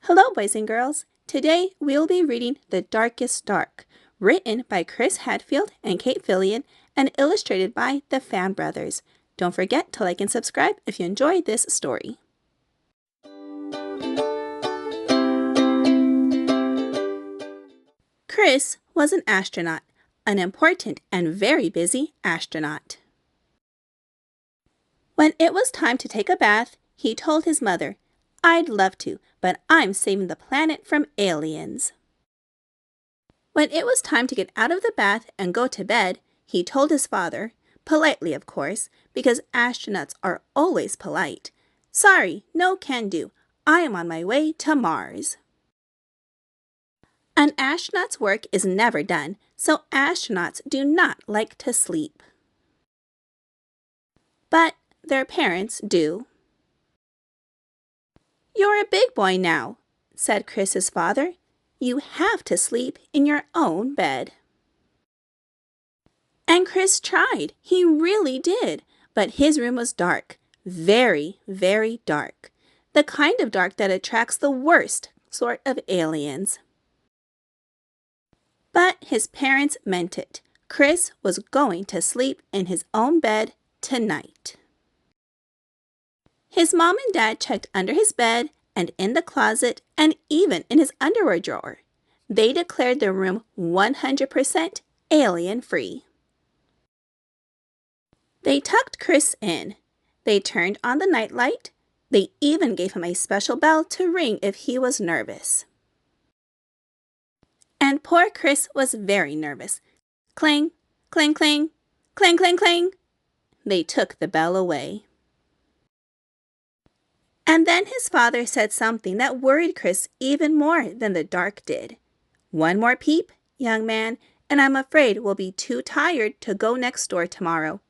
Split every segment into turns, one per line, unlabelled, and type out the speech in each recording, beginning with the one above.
Hello, boys and girls. Today we'll be reading The Darkest Dark, written by Chris Hadfield and Kate Fillion and illustrated by the Fan Brothers. Don't forget to like and subscribe if you enjoyed this story. Chris was an astronaut, an important and very busy astronaut. When it was time to take a bath, he told his mother, "I'd love to, but I'm saving the planet from aliens." When it was time to get out of the bath and go to bed, he told his father, politely of course, because astronauts are always polite, "Sorry, no can do. I am on my way to Mars." An astronaut's work is never done, so astronauts do not like to sleep. But their parents do. "You're a big boy now," said Chris's father. "You have to sleep in your own bed." And Chris tried. He really did. But his room was dark. Very, very dark. The kind of dark that attracts the worst sort of aliens. But his parents meant it. Chris was going to sleep in his own bed tonight. His mom and dad checked under his bed and in the closet and even in his underwear drawer. They declared the room 100% alien-free. They tucked Chris in. They turned on the nightlight. They even gave him a special bell to ring if he was nervous. And poor Chris was very nervous. Clang, clang, clang, clang, clang, clang. They took the bell away. And then his father said something that worried Chris even more than the dark did. "One more peep, young man, and I'm afraid we'll be too tired to go next door tomorrow."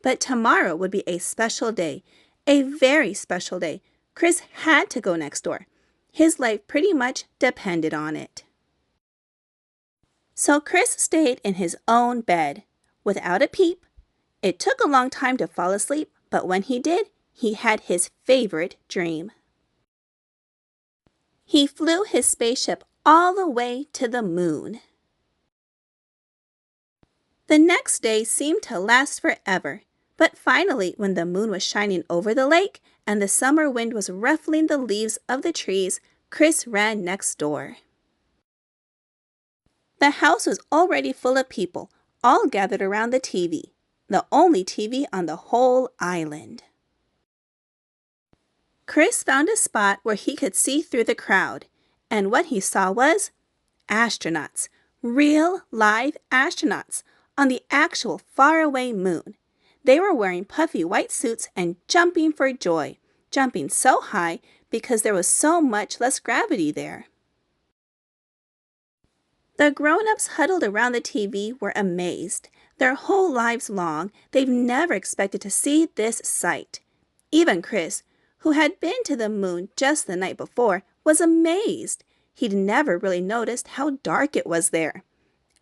But tomorrow would be a special day, a very special day. Chris had to go next door. His life pretty much depended on it. So Chris stayed in his own bed, without a peep. It took a long time to fall asleep, but when he did, he had his favorite dream. He flew his spaceship all the way to the moon. The next day seemed to last forever, but finally, when the moon was shining over the lake and the summer wind was ruffling the leaves of the trees, Chris ran next door. The house was already full of people, all gathered around the TV, the only TV on the whole island. Chris found a spot where he could see through the crowd, and what he saw was astronauts, real live astronauts, on the actual faraway moon. They were wearing puffy white suits and jumping for joy, jumping so high because there was so much less gravity there. The grown-ups huddled around the TV were amazed. Their whole lives long, they've never expected to see this sight. Even Chris, who had been to the moon just the night before, was amazed. He'd never really noticed how dark it was there.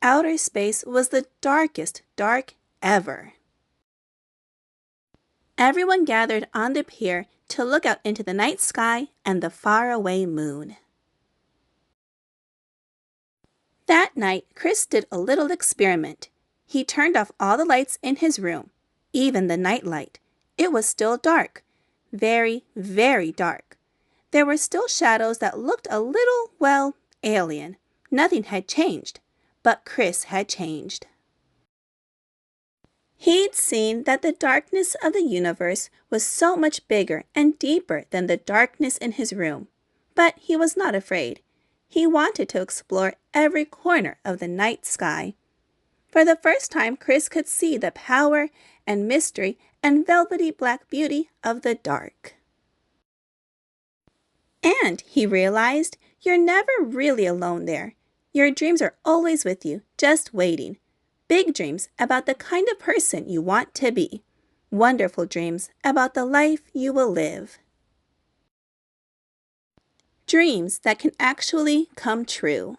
Outer space was the darkest dark ever. Everyone gathered on the pier to look out into the night sky and the faraway moon. That night, Chris did a little experiment. He turned off all the lights in his room, even the nightlight. It was still dark. Very, very dark. There were still shadows that looked a little, well, alien. Nothing had changed, but Chris had changed. He'd seen that the darkness of the universe was so much bigger and deeper than the darkness in his room. But he was not afraid. He wanted to explore every corner of the night sky. For the first time, Chris could see the power and mystery and velvety black beauty of the dark. And, he realized, you're never really alone there. Your dreams are always with you, just waiting. Big dreams about the kind of person you want to be. Wonderful dreams about the life you will live. Dreams that can actually come true.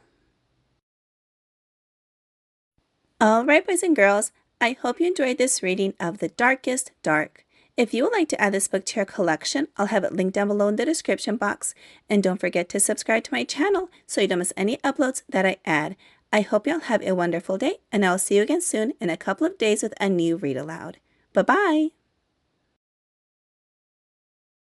All right, boys and girls, I hope you enjoyed this reading of The Darkest Dark. If you would like to add this book to your collection, I'll have it linked down below in the description box. And don't forget to subscribe to my channel so you don't miss any uploads that I add. I hope you'll have a wonderful day, and I'll see you again soon in a couple of days with a new Read Aloud. Bye-bye!